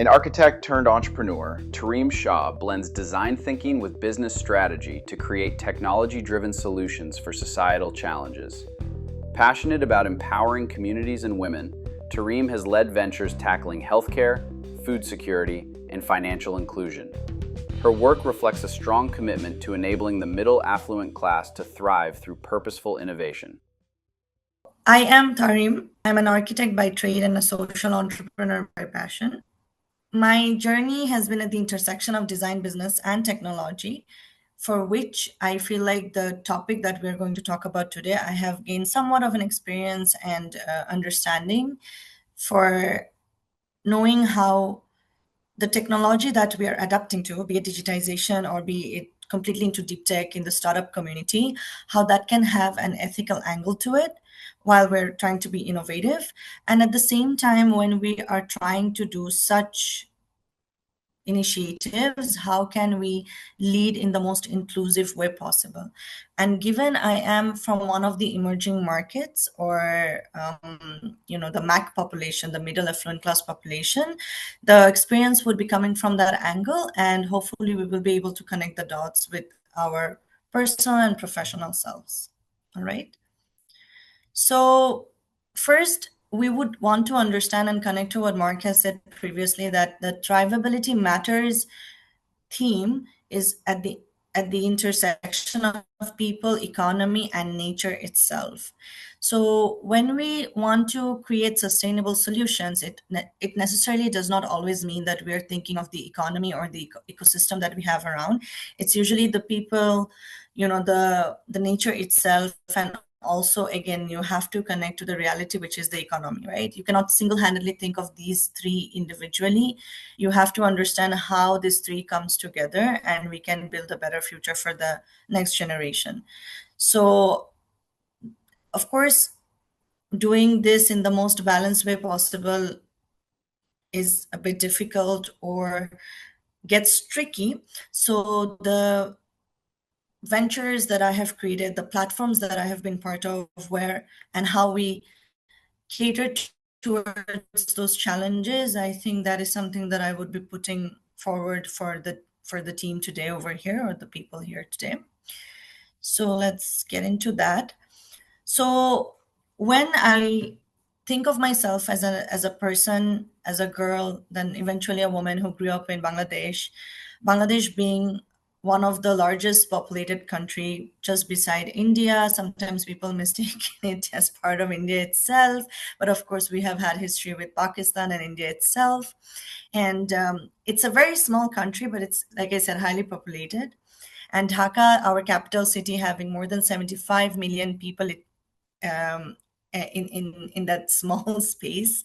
An architect turned entrepreneur, Tahreem Shah blends design thinking with business strategy to create technology-driven solutions for societal challenges. Passionate about empowering communities and women, Tahreem has led ventures tackling healthcare, food security, and financial inclusion. Her work reflects a strong commitment to enabling the middle affluent class to thrive through purposeful innovation. I am Tahreem. I'm an architect by trade and a social entrepreneur by passion. My journey has been at the intersection of design, business, and technology, for which I feel like the topic that we're going to talk about today, I have gained somewhat of an experience and understanding for knowing how the technology that we are adapting to, be it digitization or be it completely into deep tech in the startup community, how that can have an ethical angle to it while we're trying to be innovative. And at the same time, when we are trying to do such initiatives, how can we lead in the most inclusive way possible? And given I am from one of the emerging markets, or the mac population, the middle affluent class population, the experience would be coming from that angle, and hopefully we will be able to connect the dots with our personal and professional selves. All right. So first, we would want to understand and connect to what Mark has said previously, that the Thrivability Matters theme is at the intersection of people, economy, and nature itself. So when we want to create sustainable solutions, it necessarily does not always mean that we're thinking of the economy or the ecosystem that we have around. It's usually the people, the nature itself, and also again you have to connect to the reality, which is the economy, right? You cannot single-handedly think of these three individually. You have to understand how these three comes together, and we can build a better future for the next generation. So of course, doing this in the most balanced way possible is a bit difficult or gets tricky. So the ventures that I have created, the platforms that I have been part of, where and how we cater towards those challenges, I think that is something that I would be putting forward for the team today over here, or the people here today. So let's get into that. So when I think of myself as a person, as a girl, then eventually a woman who grew up in Bangladesh being one of the largest populated country just beside India. Sometimes people mistake it as part of India itself, but of course we have had history with Pakistan and India itself. And it's a very small country, but it's, like I said, highly populated. And Dhaka, our capital city, having more than 75 million people um, in that small space,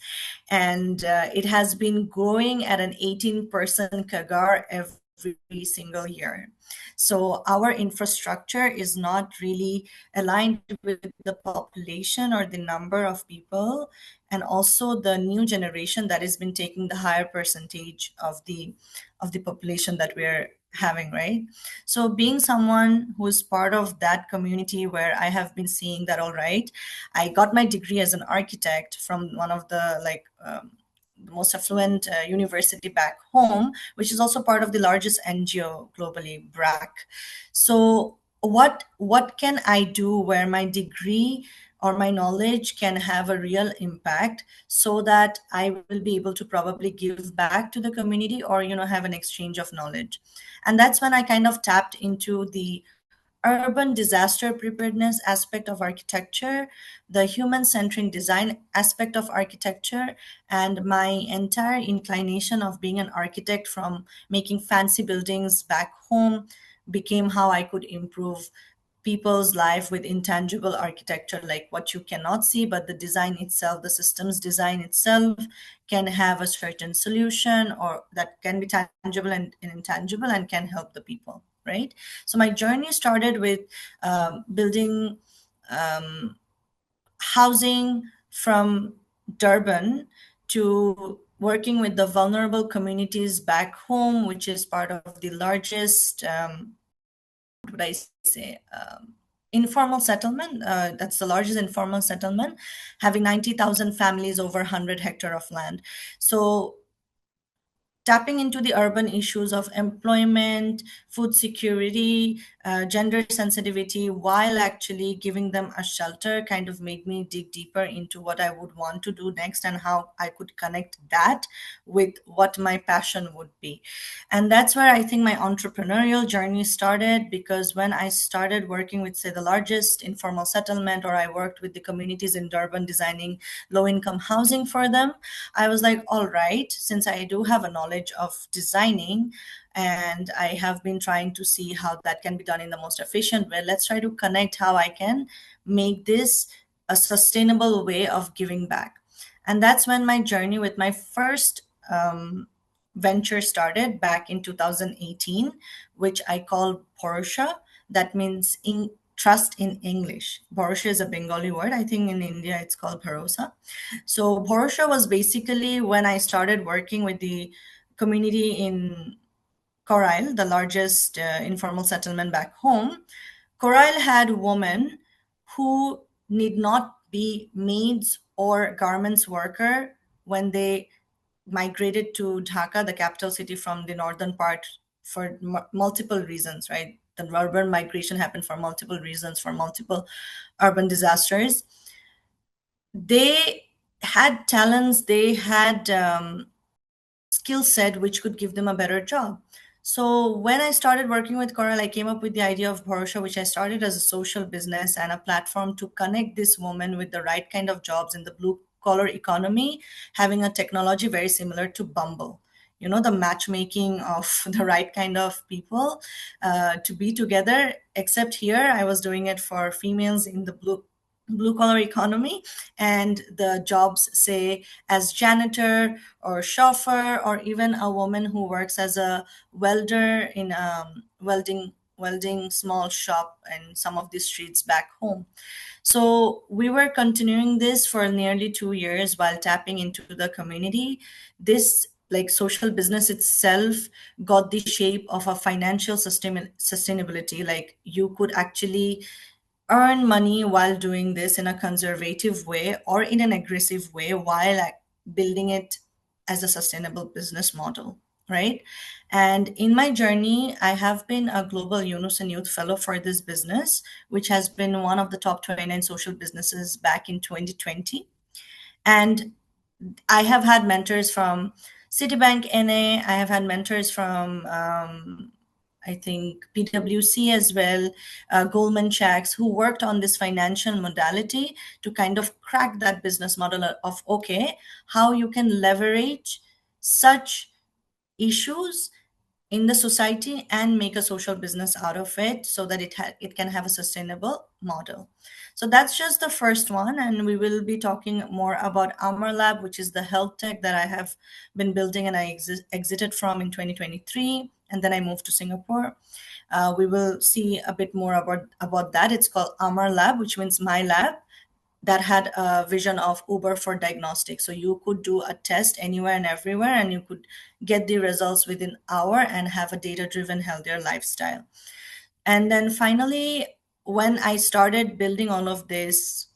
and it has been growing at an 18% CAGR every single year. So our infrastructure is not really aligned with the population or the number of people, and also the new generation that has been taking the higher percentage of the population that we're having, right? So being someone who's part of that community, where I have been seeing that, all right, I got my degree as an architect from one of the the most affluent university back home, which is also part of the largest NGO globally, BRAC. So what can I do where my degree or my knowledge can have a real impact, so that I will be able to probably give back to the community, or have an exchange of knowledge? And that's when I kind of tapped into the urban disaster preparedness aspect of architecture, the human-centered design aspect of architecture, and my entire inclination of being an architect from making fancy buildings back home became how I could improve people's life with intangible architecture, like what you cannot see, but the design itself, the systems design itself, can have a certain solution, or that can be tangible and intangible, and can help the people, right? So my journey started with building um, housing from Durban, to working with the vulnerable communities back home, which is part of the largest what would I say, informal settlement. That's the largest informal settlement, having 90,000 families over 100 hectare of land. So tapping into the urban issues of employment, food security, gender sensitivity, while actually giving them a shelter, kind of made me dig deeper into what I would want to do next and how I could connect that with what my passion would be. And that's where I think my entrepreneurial journey started, because when I started working with, say, the largest informal settlement, or I worked with the communities in Durban designing low income housing for them, I was like, all right, since I do have a knowledge of designing and I have been trying to see how that can be done in the most efficient way, let's try to connect how I can make this a sustainable way of giving back. And that's when my journey with my first venture started back in 2018, which I call Bharosa. That means trust in English. Bharosa is a Bengali word. I think in India it's called Bharosa. So Bharosa was basically when I started working with the community in Corail, the largest informal settlement back home. Corail had women who need not be maids or garments worker when they migrated to Dhaka, the capital city, from the northern part for multiple reasons, right? The urban migration happened for multiple reasons, for multiple urban disasters. They had talents, they had skill set which could give them a better job. So when I started working with Coral, I came up with the idea of Bharosa, which I started as a social business and a platform to connect this woman with the right kind of jobs in the blue collar economy, having a technology very similar to Bumble. You know, the matchmaking of the right kind of people to be together. Except here, I was doing it for females in the blue collar economy, and the jobs, say, as janitor or chauffeur, or even a woman who works as a welder in a welding small shop in some of the streets back home. So we were continuing this for nearly 2 years while tapping into the community. This, like, social business itself got the shape of a financial sustainability. Like, you could actually earn money while doing this in a conservative way or in an aggressive way, while building it as a sustainable business model, right? And in my journey, I have been a global Unison Youth Fellow for this business, which has been one of the top 29 social businesses back in 2020. And I have had mentors from Citibank NA. I have had mentors from, I think, PwC as well, Goldman Sachs, who worked on this financial modality to kind of crack that business model of, okay, how you can leverage such issues in the society and make a social business out of it, so that it can have a sustainable model. So that's just the first one, and we will be talking more about Amar Lab, which is the health tech that I have been building, and I exited from in 2023, and then I moved to Singapore. We will see a bit more about that. It's called Amar Lab, which means my lab, that had a vision of Uber for diagnostics. So you could do a test anywhere and everywhere, and you could get the results within an hour and have a data-driven, healthier lifestyle. And then finally, when I started building all of this,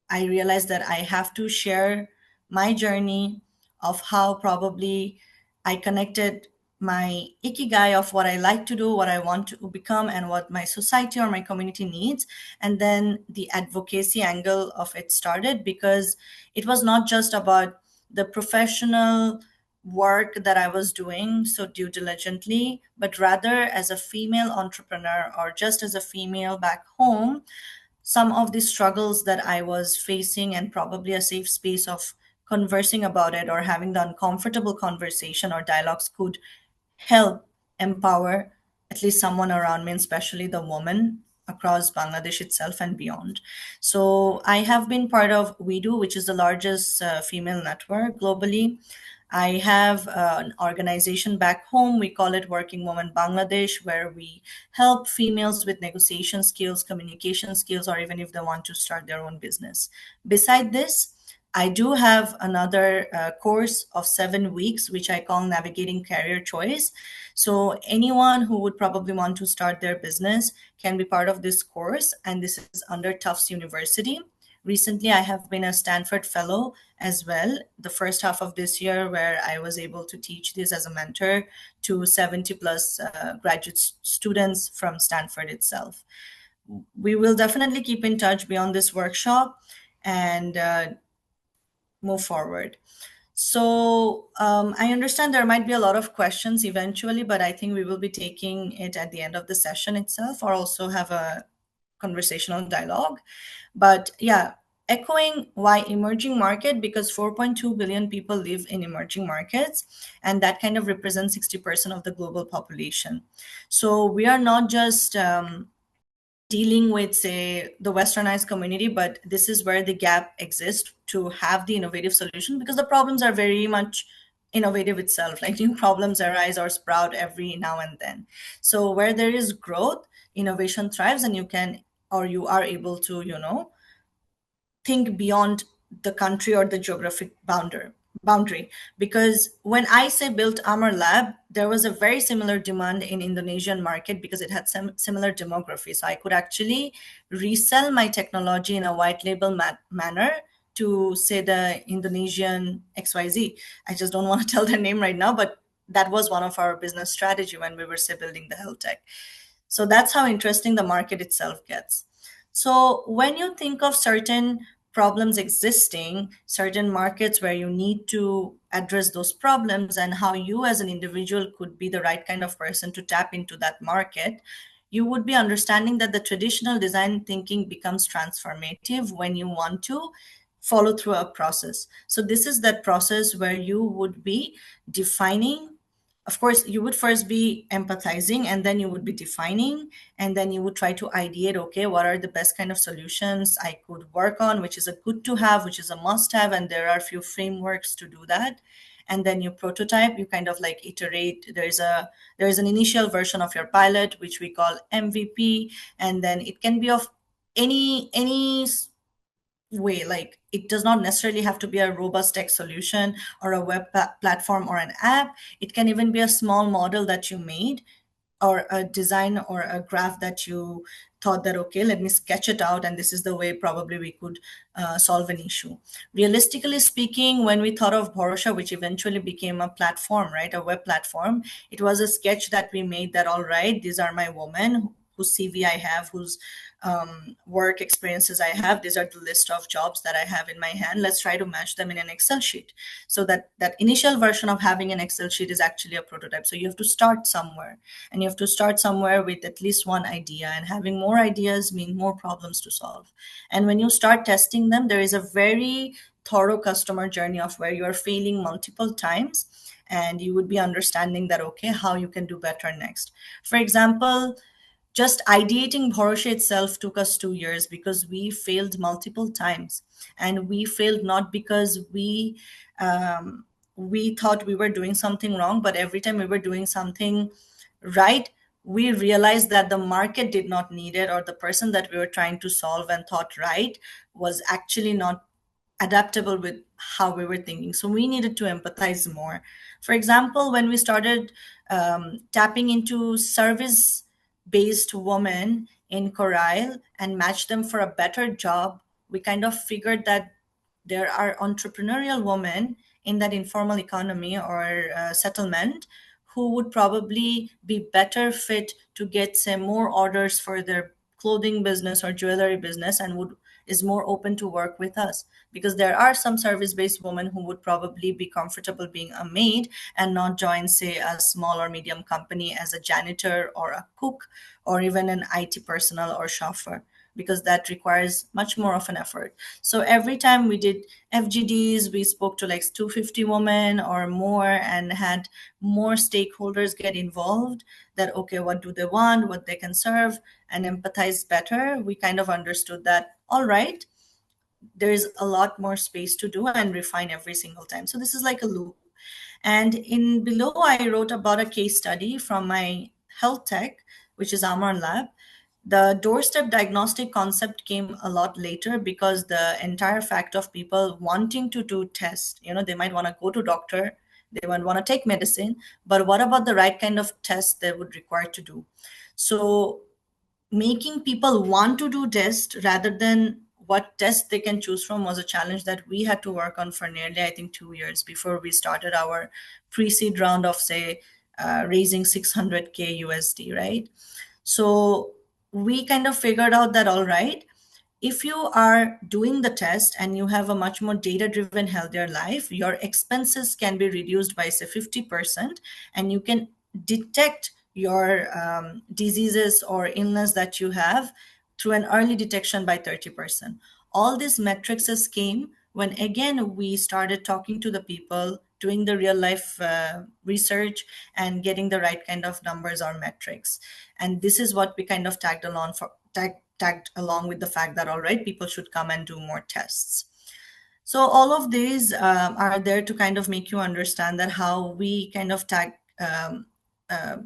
I realized that I have to share my journey of how probably I connected my ikigai of what I like to do, what I want to become, and what my society or my community needs. And then the advocacy angle of it started, because it was not just about the professional work that I was doing so due diligently, but rather as a female entrepreneur, or just as a female back home, some of the struggles that I was facing, and probably a safe space of conversing about it or having the uncomfortable conversation or dialogues could help empower at least someone around me, and especially the woman across Bangladesh itself and beyond. So I have been part of We Do, which is the largest female network globally. I have an organization back home. We call it Working Women Bangladesh, where we help females with negotiation skills, communication skills, or even if they want to start their own business. Beside this, I do have another course of 7 weeks, which I call Navigating Career Choice. So anyone who would probably want to start their business can be part of this course. And this is under Tufts University. Recently, I have been a Stanford Fellow as well, the first half of this year, where I was able to teach this as a mentor to 70 plus graduate students from Stanford itself. We will definitely keep in touch beyond this workshop and move forward. So I understand there might be a lot of questions eventually, but I think we will be taking it at the end of the session itself, or also have a conversational dialogue. But yeah, echoing why emerging market, because 4.2 billion people live in emerging markets, and that kind of represents 60% of the global population. So we are not just dealing with, say, the westernized community, but this is where the gap exists to have the innovative solution, because the problems are very much innovative itself. Like new problems arise or sprout every now and then. So where there is growth, innovation thrives, and you can, or you are able to, think beyond the country or the geographic boundary. Because when I say built armor lab, there was a very similar demand in Indonesian market because it had some similar demography. So I could actually resell my technology in a white label manner to, say, the Indonesian XYZ. I just don't want to tell their name right now, but that was one of our business strategy when we were, say, building the health tech. So that's how interesting the market itself gets. So when you think of certain problems existing, certain markets where you need to address those problems, and how you as an individual could be the right kind of person to tap into that market, you would be understanding that the traditional design thinking becomes transformative when you want to follow through a process. So this is that process where you would be defining. Of course, you would first be empathizing, and then you would be defining, and then you would try to ideate, okay, what are the best kind of solutions I could work on, which is a good to have, which is a must have, and there are a few frameworks to do that. And then you prototype, you kind of like iterate. There is an initial version of your pilot, which we call MVP, and then it can be of any way. Like, it does not necessarily have to be a robust tech solution or a web platform or an app. It can even be a small model that you made, or a design or a graph that you thought that, okay, let me sketch it out, and this is the way probably we could solve an issue. Realistically speaking, when we thought of Borosha, which eventually became a platform, right, a web platform, it was a sketch that we made that, all right, these are my women whose CV I have, whose work experiences I have. These are the list of jobs that I have in my hand. Let's try to match them in an Excel sheet. So that initial version of having an Excel sheet is actually a prototype. So you have to start somewhere, and you have to start somewhere with at least one idea, and having more ideas mean more problems to solve. And when you start testing them, there is a very thorough customer journey of where you are failing multiple times, and you would be understanding that, okay, how you can do better next. For example, just ideating Bharosha itself took us 2 years because we failed multiple times. And we failed not because we thought we were doing something wrong, but every time we were doing something right, we realized that the market did not need it, or the person that we were trying to solve and thought right was actually not adaptable with how we were thinking. So we needed to empathize more. For example, when we started tapping into service based women in Coral and match them for a better job, we kind of figured that there are entrepreneurial women in that informal economy or settlement who would probably be better fit to get, say, more orders for their clothing business or jewelry business, and would is more open to work with us, because there are some service based women who would probably be comfortable being a maid and not join, say, a small or medium company as a janitor or a cook or even an IT personnel or chauffeur, because that requires much more of an effort. So every time we did FGDs, we spoke to like 250 women or more and had more stakeholders get involved, that, okay, what do they want, what they can serve, and empathize better. We kind of understood that, all right, there's a lot more space to do and refine every single time. So this is like a loop. And in below, I wrote about a case study from my health tech, which is Amar Lab. The doorstep diagnostic concept came a lot later, because the entire fact of people wanting to do tests, they might want to go to doctor, they might want to take medicine, but what about the right kind of test they would require to do? So making people want to do tests rather than what test they can choose from was a challenge that we had to work on for nearly, I think, 2 years before we started our pre-seed round of, say, raising 600K USD, right? So we kind of figured out that, all right, if you are doing the test and you have a much more data driven, healthier life, your expenses can be reduced by, say, 50%, and you can detect your diseases or illness that you have through an early detection by 30%. All these metrics came when, again, we started talking to the people, doing the real life research, and getting the right kind of numbers or metrics. And this is what we kind of tagged along with the fact that, all right, people should come and do more tests. So all of these are there to kind of make you understand that how we kind of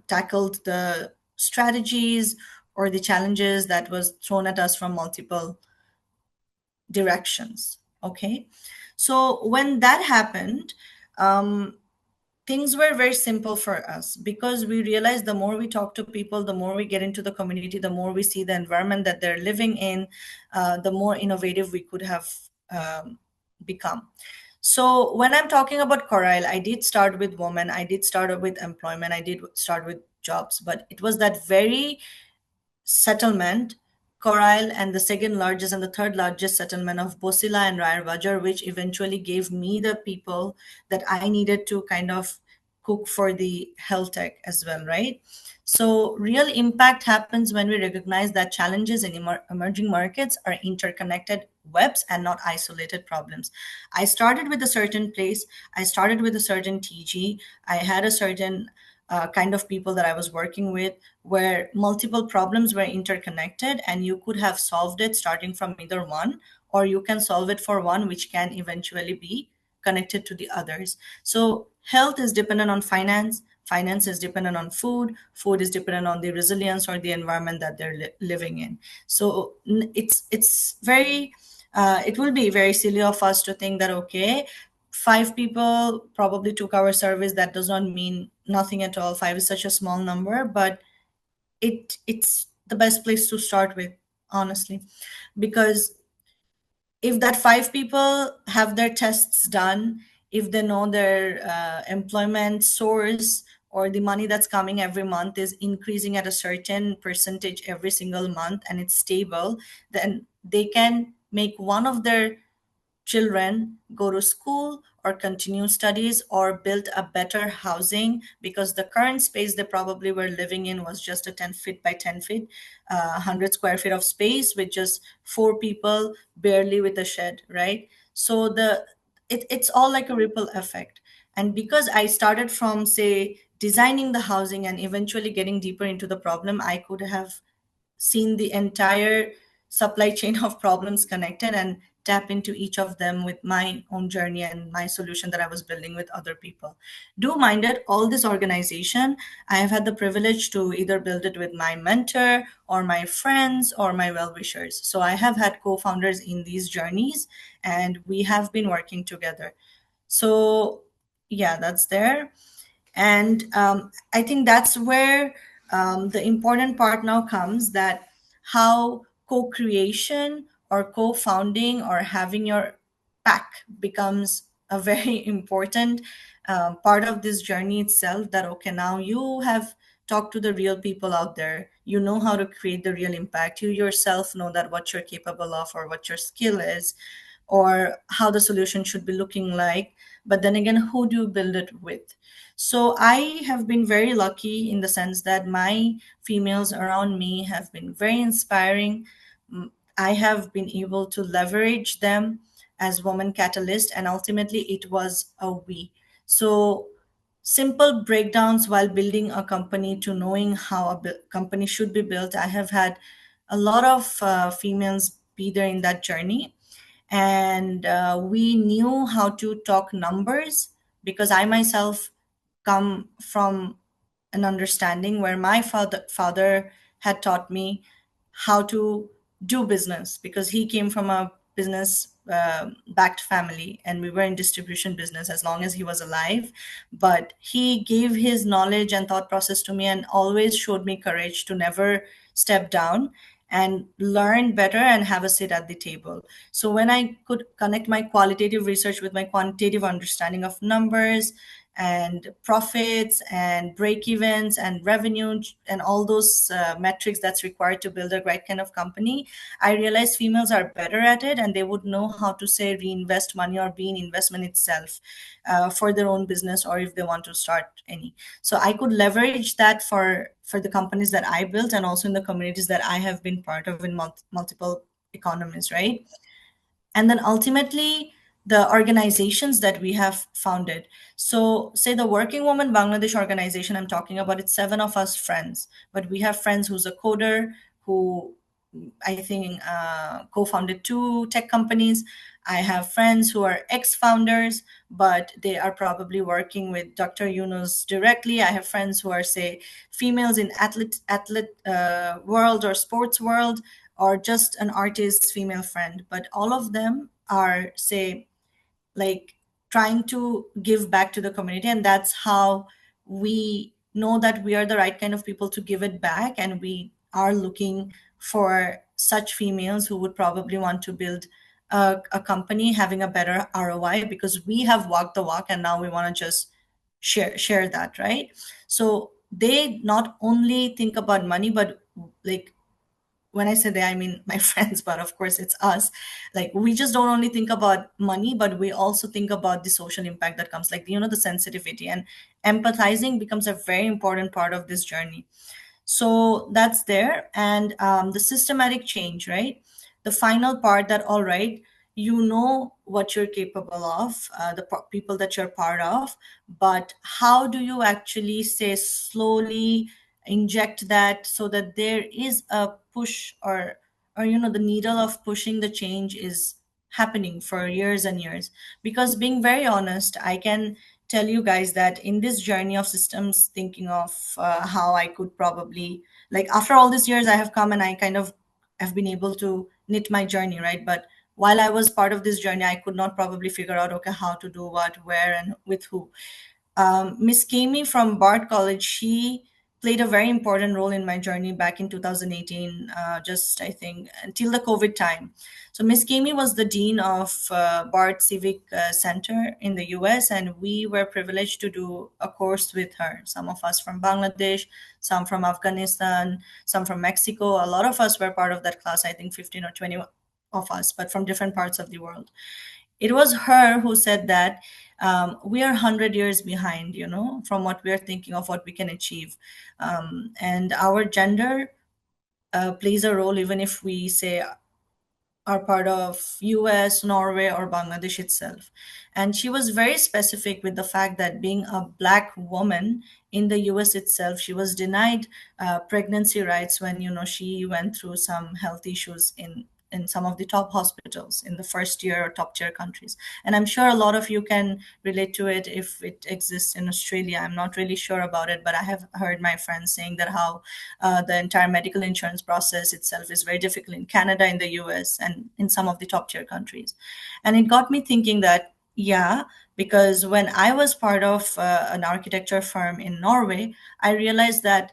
tackled the strategies or the challenges that was thrown at us from multiple directions. Okay, so when that happened, things were very simple for us because we realized the more we talk to people, the more we get into the community, the more we see the environment that they're living in, the more innovative we could have become. So when I'm talking about Corail, I did start with women, I did start with employment, I did start with jobs, but it was that very settlement, Corail, and the second largest and the third largest settlement of Bosila and Rayarbajar, which eventually gave me the people that I needed to kind of cook for the health tech as well, right? So real impact happens when we recognize that challenges in emerging markets are interconnected webs and not isolated problems. I started with a certain place, I started with a certain TG, I had a certain kind of people that I was working with, where multiple problems were interconnected, and you could have solved it starting from either one, or you can solve it for one, which can eventually be connected to the others. So health is dependent on finance. Finance is dependent on food. Food is dependent on the resilience or the environment that they're living in. So it's very it will be very silly of us to think that, okay, 5 people probably took our service. That does not mean nothing at all. 5 is such a small number, but it's the best place to start with, honestly, because if that 5 people have their tests done, if they know their employment source or the money that's coming every month is increasing at a certain percentage every single month and it's stable, then they can make one of their children go to school or continue studies or build a better housing, because the current space they probably were living in was just a 10 feet by 10 feet, 100 square feet of space with just 4 people, barely with a shed, right? So it's all like a ripple effect. And because I started from, say, designing the housing and eventually getting deeper into the problem, I could have seen the entire supply chain of problems connected and tap into each of them with my own journey and my solution that I was building with other people. Do mind it, all this organization, I have had the privilege to either build it with my mentor or my friends or my well-wishers. So I have had co-founders in these journeys and we have been working together. So yeah, that's there. And I think that's where the important part now comes, that how co-creation or co-founding or having your pack becomes a very important part of this journey itself. That, okay, now you have talked to the real people out there, you know how to create the real impact, you yourself know that what you're capable of or what your skill is or how the solution should be looking like. But then again, who do you build it with? So I have been very lucky in the sense that my females around me have been very inspiring. I have been able to leverage them as woman catalyst, and ultimately it was a we. So simple breakdowns while building a company to knowing how a company should be built. I have had a lot of females be there in that journey, and we knew how to talk numbers, because I myself come from an understanding where my father had taught me how to do business, because he came from a business backed family and we were in distribution business as long as he was alive. But he gave his knowledge and thought process to me and always showed me courage to never step down. and learn better and have a seat at the table. So when I could connect my qualitative research with my quantitative understanding of numbers and profits and break evens and revenue and all those metrics that's required to build a right kind of company, I realized females are better at it, and they would know how to say reinvest money or be in investment itself for their own business, or if they want to start any. So I could leverage that for the companies that I built, and also in the communities that I have been part of in multiple economies, right? And then ultimately the organizations that we have founded. So say the Working Woman Bangladesh organization I'm talking about, it's seven of us friends, but we have friends who's a coder who I think co-founded two tech companies. I have friends who are ex-founders, but they are probably working with Dr. Yunus directly. I have friends who are, say, females in athlete world or sports world, or just an artist female friend. But all of them are, say, like trying to give back to the community, and that's how we know that we are the right kind of people to give it back, and we are looking for such females who would probably want to build a company having a better ROI, because we have walked the walk and now we want to just share that, right? So they not only think about money, but like when I say they, I mean my friends, but of course it's us. Like we just don't only think about money, but we also think about the social impact that comes, like, the sensitivity and empathizing becomes a very important part of this journey. So that's there. And the systematic change, right? The final part that, all right, you know what you're capable of, the people that you're part of, but how do you actually say slowly inject that so that there is a push, or the needle of pushing the change is happening for years and years. Because being very honest, I can tell you guys that in this journey of systems thinking of how I could probably, like, after all these years I have come and I kind of have been able to knit my journey, right? But while I was part of this journey, I could not probably figure out, okay, how to do what, where, and with who. Miss Kami from Bard College, she played a very important role in my journey back in 2018, just I think until the COVID time. So Miss Kami was the dean of Bard Civic Center in the US, and we were privileged to do a course with her. Some of us from Bangladesh, some from Afghanistan, some from Mexico. A lot of us were part of that class, I think 15 or 20 of us, but from different parts of the world. It was her who said that we are 100 years behind, from what we are thinking of what we can achieve. And our gender plays a role, even if we say are part of US, Norway, or Bangladesh itself. And she was very specific with the fact that being a Black woman in the US itself, she was denied pregnancy rights when, she went through some health issues in some of the top hospitals in the first tier or top tier countries. And I'm sure a lot of you can relate to it if it exists in Australia. I'm not really sure about it, but I have heard my friends saying that how the entire medical insurance process itself is very difficult in Canada, in the US, and in some of the top tier countries. And it got me thinking that, yeah, because when I was part of an architecture firm in Norway, I realized that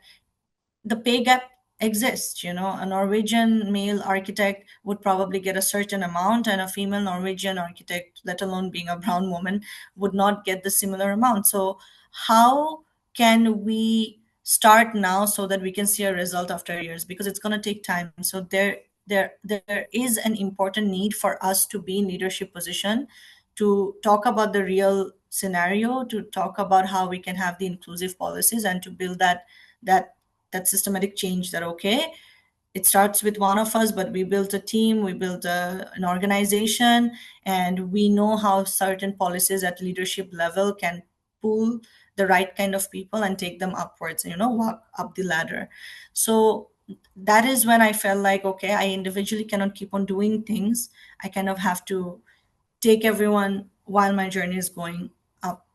the pay gap exists. A Norwegian male architect would probably get a certain amount, and a female Norwegian architect, let alone being a brown woman, would not get the similar amount. So how can we start now so that we can see a result after years? Because it's going to take time. So there is an important need for us to be in leadership position, to talk about the real scenario, to talk about how we can have the inclusive policies, and to build that that systematic change, that, okay, it starts with one of us, but we built a team, we built an organization, and we know how certain policies at leadership level can pull the right kind of people and take them upwards, walk up the ladder. So that is when I felt like, okay, I individually cannot keep on doing things. I kind of have to take everyone while my journey is going up,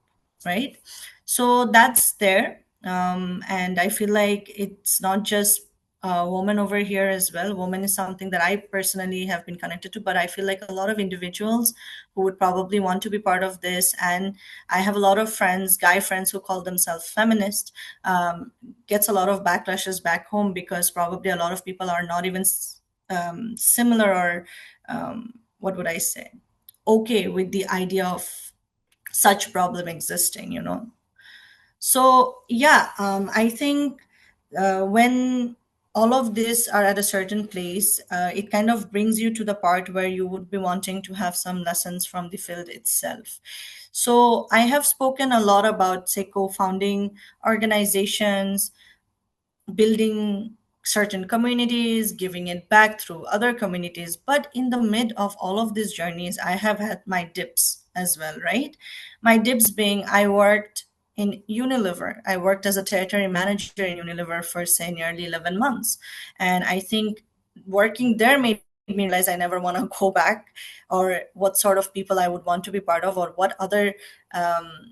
right? So that's there. And I feel like it's not just woman over here as well. Woman is something that I personally have been connected to, but I feel like a lot of individuals who would probably want to be part of this. And I have a lot of friends, guy friends, who call themselves feminist, gets a lot of backlashes back home because probably a lot of people are not even similar or what would I say, okay with the idea of such problem existing, you know. So yeah, I think when all of this are at a certain place, it kind of brings you to the part where you would be wanting to have some lessons from the field itself. So I have spoken a lot about, say, co-founding organizations, building certain communities, giving it back through other communities. But in the mid of all of these journeys, I have had my dips as well, right? My dips being I worked in Unilever. I worked as a territory manager in Unilever for, say, nearly 11 months. And I think working there made me realize I never want to go back, or what sort of people I would want to be part of, or what other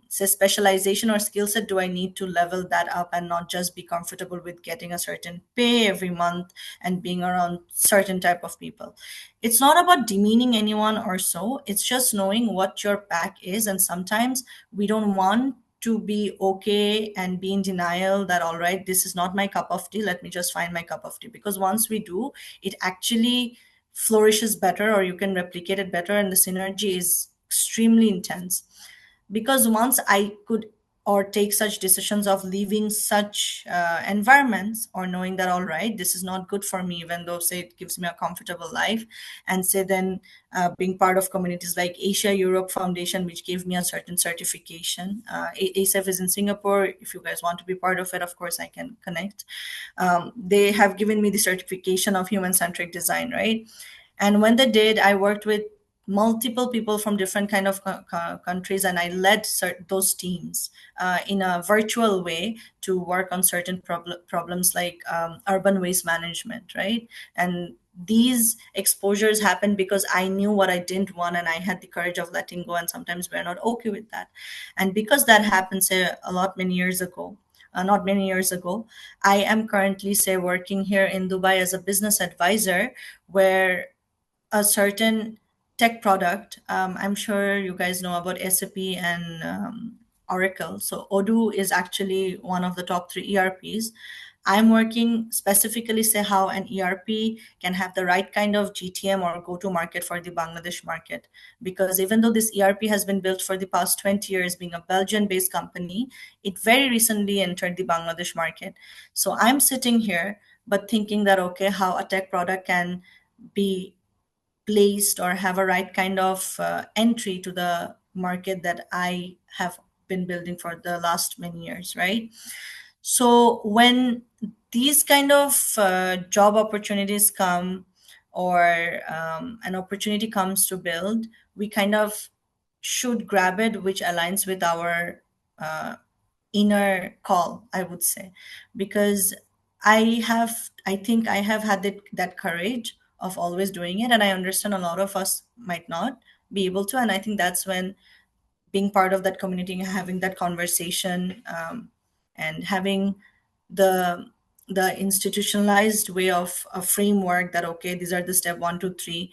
say specialization or skill set do I need to level that up, and not just be comfortable with getting a certain pay every month and being around certain type of people. It's not about demeaning anyone or so. It's just knowing what your pack is. And sometimes we don't want to be okay and be in denial that, all right, this is not my cup of tea, let me just find my cup of tea. Because once we do, it actually flourishes better, or you can replicate it better, and the synergy is extremely intense. Because once I could or take such decisions of leaving such environments, or knowing that, all right, this is not good for me, even though, say, it gives me a comfortable life, and say then being part of communities like Asia Europe Foundation, which gave me a certain certification. ASEF is in Singapore. If you guys want to be part of it, of course I can connect. They have given me the certification of human centric design, right? And when they did, I worked with multiple people from different kind of countries, and I led those teams in a virtual way to work on certain problems like urban waste management, right? And these exposures happened because I knew what I didn't want, and I had the courage of letting go, and sometimes we're not okay with that. And because that happened, say, a lot many years ago, not many years ago, I am currently, say, working here in Dubai as a business advisor, where a certain tech product. I'm sure you guys know about SAP and Oracle. So Odoo is actually one of the top three ERPs. I'm working specifically, say, how an ERP can have the right kind of GTM or go to market for the Bangladesh market. Because even though this ERP has been built for the past 20 years, being a Belgian based company, it very recently entered the Bangladesh market. So I'm sitting here, but thinking that, okay, how a tech product can be placed or have a right kind of entry to the market that I have been building for the last many years, right? So when these kind of job opportunities come, or an opportunity comes to build, we kind of should grab it, which aligns with our uh, inner call, I would say. Because I think I have had that courage of always doing it, and I understand a lot of us might not be able to. And I think that's when being part of that community and having that conversation, and having the institutionalized way of a framework that, okay, these are the step one, two, three,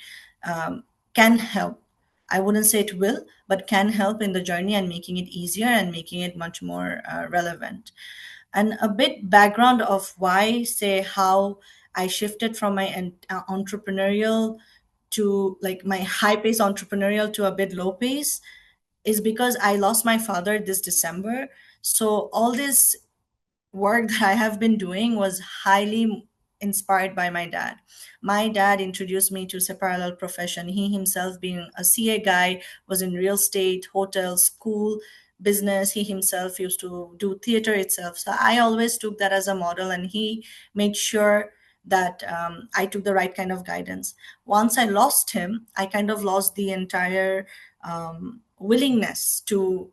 can help. I wouldn't say it will, but can help in the journey, and making it easier and making it much more relevant. And a bit background of why, say, how I shifted from my entrepreneurial to, like, my high pace entrepreneurial to a bit low pace, is because I lost my father this December. So all this work that I have been doing was highly inspired by my dad. My dad introduced me to a parallel profession. He himself, being a CA guy, was in real estate, hotel, school, business. He himself used to do theater itself. So I always took that as a model, and he made sure that I took the right kind of guidance. Once I lost him, I kind of lost the entire willingness to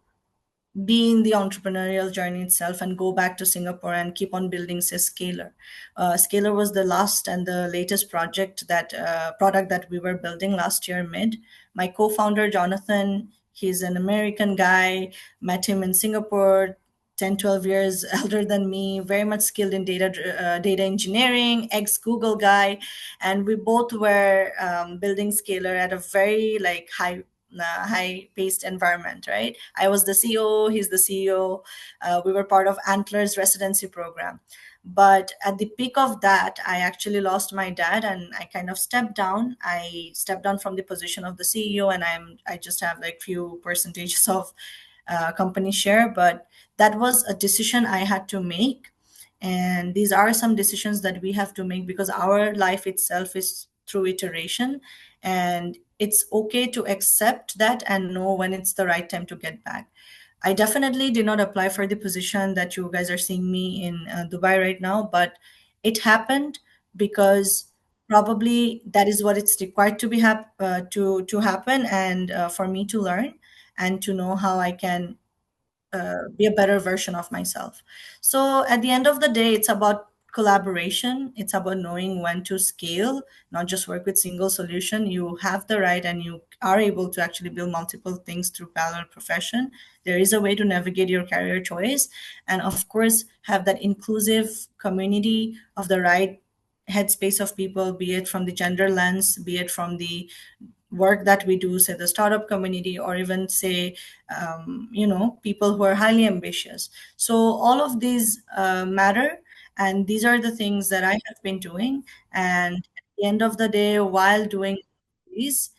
be in the entrepreneurial journey itself and go back to Singapore and keep on building, say, Scalar. Scalar was the last and the latest product that we were building last year mid. My co-founder Jonathan, he's an American guy, met him in Singapore, 10, 12 years elder than me, very much skilled in data engineering, ex Google guy, and we both were building Scalar at a very like high paced environment, right? I was the CEO, he's the CEO. We were part of Antler's residency program. But at the peak of that, I actually lost my dad, and I kind of stepped down. I stepped down from the position of the CEO, and I just have like few percentages of company share. But that was a decision I had to make, and these are some decisions that we have to make because our life itself is through iteration, and it's okay to accept that and know when it's the right time to get back. I definitely did not apply for the position that you guys are seeing me in Dubai right now, but it happened because probably that is what it's required to to happen, and for me to learn and to know how I can be a better version of myself. So at the end of the day, it's about collaboration. It's about knowing when to scale, not just work with single solution. You have the right and you are able to actually build multiple things through parallel profession. There is a way to navigate your career choice. And of course, have that inclusive community of the right headspace of people, be it from the gender lens, be it from the work that we do, say the startup community, or even say, people who are highly ambitious. So all of these matter, and these are the things that I have been doing. And at the end of the day, while doing these,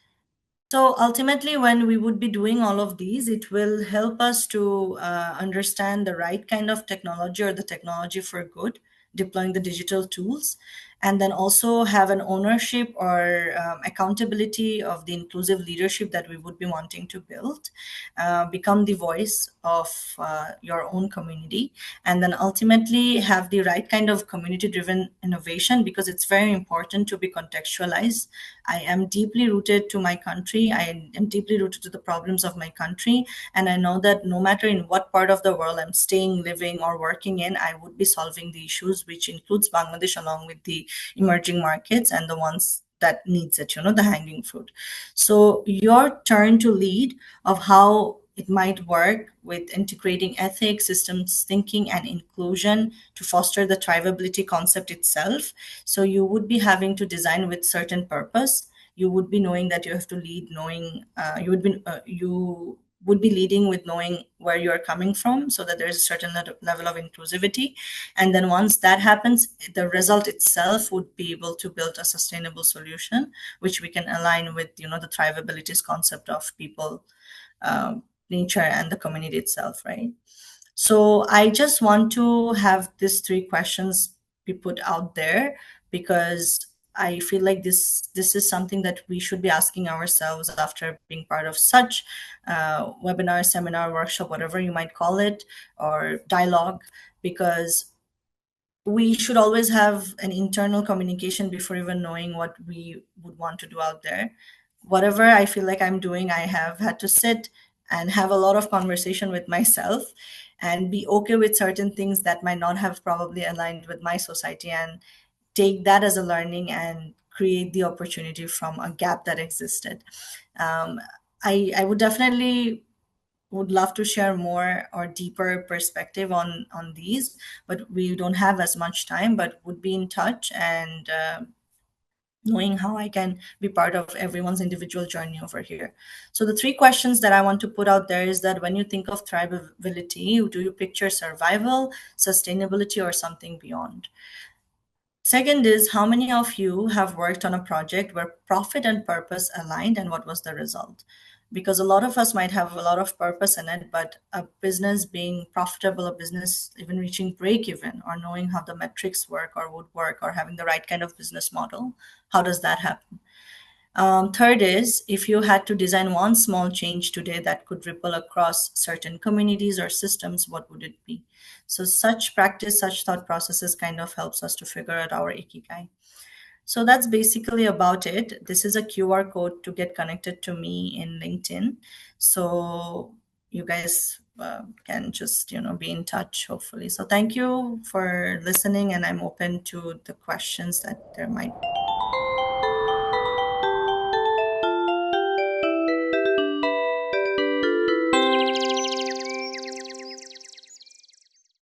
so ultimately, when we would be doing all of these, it will help us to understand the right kind of technology or the technology for good, deploying the digital tools, and then also have an ownership or accountability of the inclusive leadership that we would be wanting to build, become the voice of your own community, and then ultimately have the right kind of community driven innovation because it's very important to be contextualized. I am deeply rooted to my country. I am deeply rooted to the problems of my country. And I know that no matter in what part of the world I'm staying, living, or working in, I would be solving the issues, which includes Bangladesh along with the emerging markets and the ones that needs it, the hanging fruit. So your turn to lead of how it might work with integrating ethics, systems thinking, and inclusion to foster the thrivability concept itself. So you would be having to design with certain purpose. You would be knowing that you have to lead, knowing you would be leading with knowing where you are coming from, so that there is a certain level of inclusivity. And then once that happens, the result itself would be able to build a sustainable solution, which we can align with, the thrivabilities concept of people, nature, and the community itself, right? So I just want to have these three questions be put out there because I feel like this is something that we should be asking ourselves after being part of such webinar, seminar, workshop, whatever you might call it, or dialogue, because we should always have an internal communication before even knowing what we would want to do out there. Whatever I feel like I'm doing, I have had to sit and have a lot of conversation with myself and be okay with certain things that might not have probably aligned with my society, and take that as a learning and create the opportunity from a gap that existed. Um, I would definitely would love to share more or deeper perspective on these, but we don't have as much time, but would be in touch, and knowing how I can be part of everyone's individual journey over here. So the three questions that I want to put out there is that when you think of thrivability, do you picture survival, sustainability, or something beyond? Second is, how many of you have worked on a project where profit and purpose aligned, and what was the result? Because a lot of us might have a lot of purpose in it, but a business being profitable, a business even reaching break even, or knowing how the metrics work or would work, or having the right kind of business model, how does that happen? Third is, if you had to design one small change today that could ripple across certain communities or systems, what would it be? So such practice, such thought processes kind of helps us to figure out our ikigai. So that's basically about it. This is a QR code to get connected to me in LinkedIn. So you guys can just, be in touch, hopefully. So thank you for listening, and I'm open to the questions that there might be.